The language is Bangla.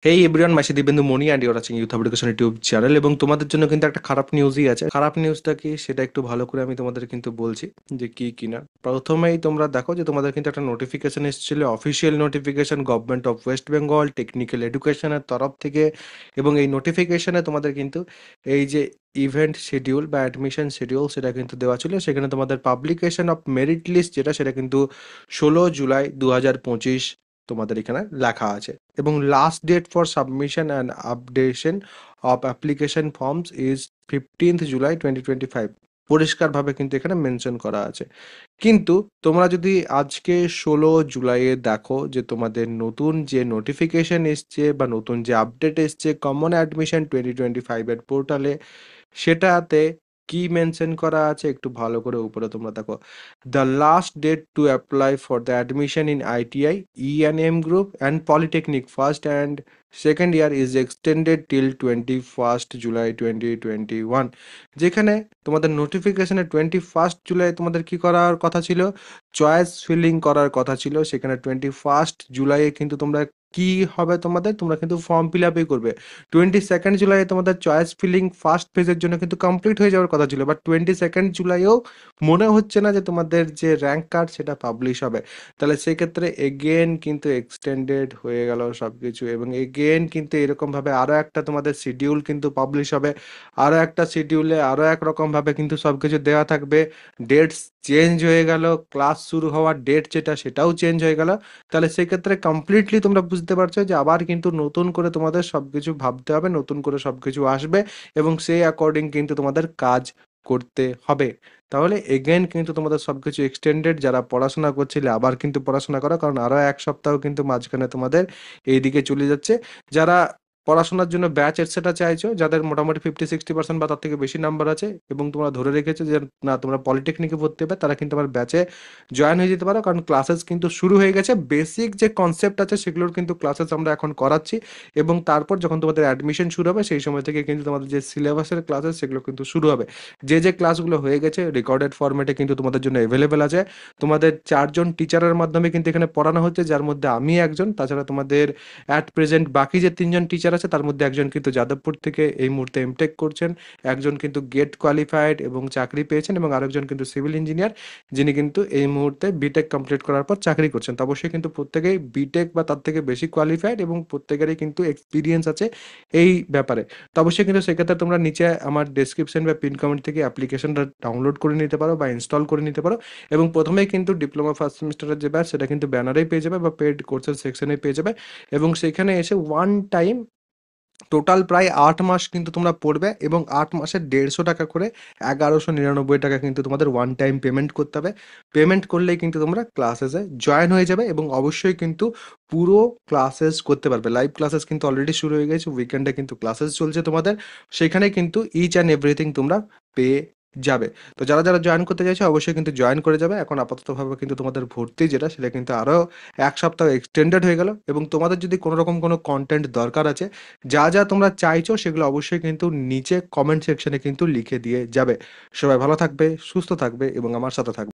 Hey everyone, my Dibendu Moni and your watching Youth Education YouTube channel. এবং তোমাদের জন্য কিন্তু একটা খারাপ নিউজই আছে। খারাপ নিউজটা কি সেটা একটু ভালো করে আমি তোমাদের কিন্তু বলছি যে কি কিনা। প্রথমেই তোমরা দেখো যে তোমাদের কিন্তু একটা নোটিফিকেশন এসেছিল, official notification government of West Bengal technical এডুকেশনের তরফ থেকে। এবং এই নোটিফিকেশনে তোমাদের কিন্তু এই যে ইভেন্ট শিডিউল বা অ্যাডমিশন শিডিউল সেটা কিন্তু দেওয়া ছিল। সেখানে তোমাদের পাবলিকেশন অফ মেরিট লিস্ট যেটা সেটা কিন্তু 16 জুলাই 2025 তোমাদের এখানে লেখা আছে। এবং last date for submission and updation of application forms is 15th July 2025 পরিষ্কারভাবে কিন্তু এখানে মেনশন করা আছে। কিন্তু তোমরা যদি আজকে 16 জুলাইয়ে দেখো যে তোমাদের নতুন যে নোটিফিকেশন এসছে বা নতুন যে আপডেট এসছে কমন অ্যাডমিশন 2025 এর পোর্টালে, সেটাতে কি মেনশন করা আছে একটু ভালো করে উপরে তোমরা দেখো। The last date to apply for the admission in ITI ENM group and polytechnic first and second year is extended till 21 July 2021। যেখানে তোমাদের নোটিফিকেশনে 21 জুলাই তোমাদের কি করার কথা ছিল, চয়েস ফিলিং করার কথা ছিল। সেখানে 21 জুলাইয়ে কিন্তু তোমরা কি হবে, তোমাদের তোমরা কিন্তু ফর্ম ফিল আপই করবে। 22 জুলাই তোমাদের চয়েস ফিলিং ফার্স্ট ফেজের জন্য কিন্তু কমপ্লিট হয়ে যাওয়ার কথা ছিল, বাট 22 জুলাইও মনে হচ্ছে না যে তোমাদের যে র্যাঙ্ক কার্ড সেটা পাবলিশ হবে। তাহলে সেক্ষেত্রে এগেন কিন্তু এক্সটেন্ডেড হয়ে গেল সব কিছু। এবং এগেন কিন্তু এরকমভাবে আরও একটা তোমাদের শিডিউল কিন্তু পাবলিশ হবে। আরও একটা শিডিউলে আরও একরকমভাবে কিন্তু সব কিছু দেওয়া থাকবে। ডেটস চেঞ্জ হয়ে গেল, ক্লাস শুরু হওয়ার ডেট যেটা সেটাও চেঞ্জ হয়ে গেল। তাহলে সেক্ষেত্রে কমপ্লিটলি তোমরা বুঝতে পারছো যে আবার কিন্তু নতুন করে তোমাদের সব কিছু ভাবতে হবে, নতুন করে সব কিছু আসবে এবং সেই অ্যাকর্ডিং কিন্তু তোমাদের কাজ করতে হবে। তাহলে এগেন কিন্তু তোমাদের সব কিছু এক্সটেন্ডেড। যারা পড়াশোনা করছিলে আবার কিন্তু পড়াশোনা করো, কারণ আরও এক সপ্তাহ কিন্তু মাঝখানে তোমাদের এইদিকে চলে যাচ্ছে। যারা পড়াশোনার জন্য ব্যাচ এটসেট্রা চাইছো, যাদের মোটামুটি 50-60% বা তার থেকে বেশি নাম্বার আছে এবং তোমরা ধরে রেখেছো যে না তোমরা পলিটেকনিকে ভর্তি হবে, তারা কিন্তু আমার ব্যাচে জয়েন হয়ে যেতে পারো। কারণ ক্লাসেস কিন্তু শুরু হয়ে গেছে, বেসিক যে কনসেপ্ট আছে সেগুলোর কিন্তু ক্লাসেস আমরা এখন করাচ্ছি। এবং তারপর যখন তোমাদের অ্যাডমিশন শুরু হবে সেই সময় থেকে কিন্তু তোমাদের যে সিলেবাসের ক্লাসেস সেগুলো কিন্তু শুরু হবে। যে যে ক্লাসগুলো হয়ে গেছে রেকর্ডেড ফরম্যাটে কিন্তু তোমাদের জন্য অ্যাভেলেবেল আছে। তোমাদের 4জন টিচারের মাধ্যমে কিন্তু এখানে পড়ানো হচ্ছে, যার মধ্যে আমি একজন। তাছাড়া তোমাদের অ্যাট প্রেজেন্ট বাকি যে 3জন টিচার আছে তার মধ্যে একজন কিন্তু যাদবপুর থেকে এই মুহূর্তে এমটেক করছেন, একজন কিন্তু গেট কোয়ালিফাইড এবং চাকরি পেয়েছেন, এবং আরেকজন কিন্তু সিভিল ইঞ্জিনিয়ার যিনি কিন্তু এই মুহূর্তে বিটেক কমপ্লিট করার পর চাকরি করছেন। তো অবশ্যই কিন্তু প্রত্যেকেই বিটেক বা তার থেকে বেশি কোয়ালিফাইড এবং প্রত্যেকেরই কিন্তু এক্সপিরিয়েন্স আছে এই ব্যাপারে। তো অবশ্যই কিন্তু সেক্ষেত্রে তোমরা নিচে আমার ডেসক্রিপশন বা পিন কমেন্ট থেকে অ্যাপ্লিকেশনটা ডাউনলোড করে নিতে পারো বা ইনস্টল করে নিতে পারো। এবং প্রথমেই কিন্তু ডিপ্লোমা ফার্স্ট সেমিস্টারের যে ব্যাচ সেটা কিন্তু ব্যানারেই পেয়ে যাবে বা পেড কোর্সের সেকশনে পেয়ে যাবে। এবং সেখানে এসে ওয়ান টাইম টোটাল প্রায় 8 মাস কিন্তু তোমরা পড়বে, এবং 8 মাসে 150 টাকা করে 1199 টাকা কিন্তু তোমাদের ওয়ান টাইম পেমেন্ট করতে হবে। পেমেন্ট করলেই কিন্তু তোমরা ক্লাসেসে জয়েন হয়ে যাবে এবং অবশ্যই কিন্তু পুরো ক্লাসেস করতে পারবে। লাইভ ক্লাসেস কিন্তু অলরেডি শুরু হয়ে গেছে, উইকেন্ডে কিন্তু ক্লাসেস চলছে তোমাদের। সেখানে কিন্তু ইচ অ্যান্ড এভরিথিং তোমরা পেয়ে যাবে। তো যারা যারা জয়েন করতে চাইছে অবশ্যই কিন্তু জয়েন করে যাবে। এখন আপাততভাবে কিন্তু তোমাদের ভর্তি যেটা সেটা কিন্তু আরও এক সপ্তাহ এক্সটেন্ডেড হয়ে গেল। এবং তোমাদের যদি কোনো রকম কোনো কন্টেন্ট দরকার আছে, যা যা তোমরা চাইছো সেগুলো অবশ্যই কিন্তু নিচে কমেন্ট সেকশনে কিন্তু লিখে দিয়ে যাবে। সবাই ভালো থাকবে, সুস্থ থাকবে এবং আমার সাথে থাকবে।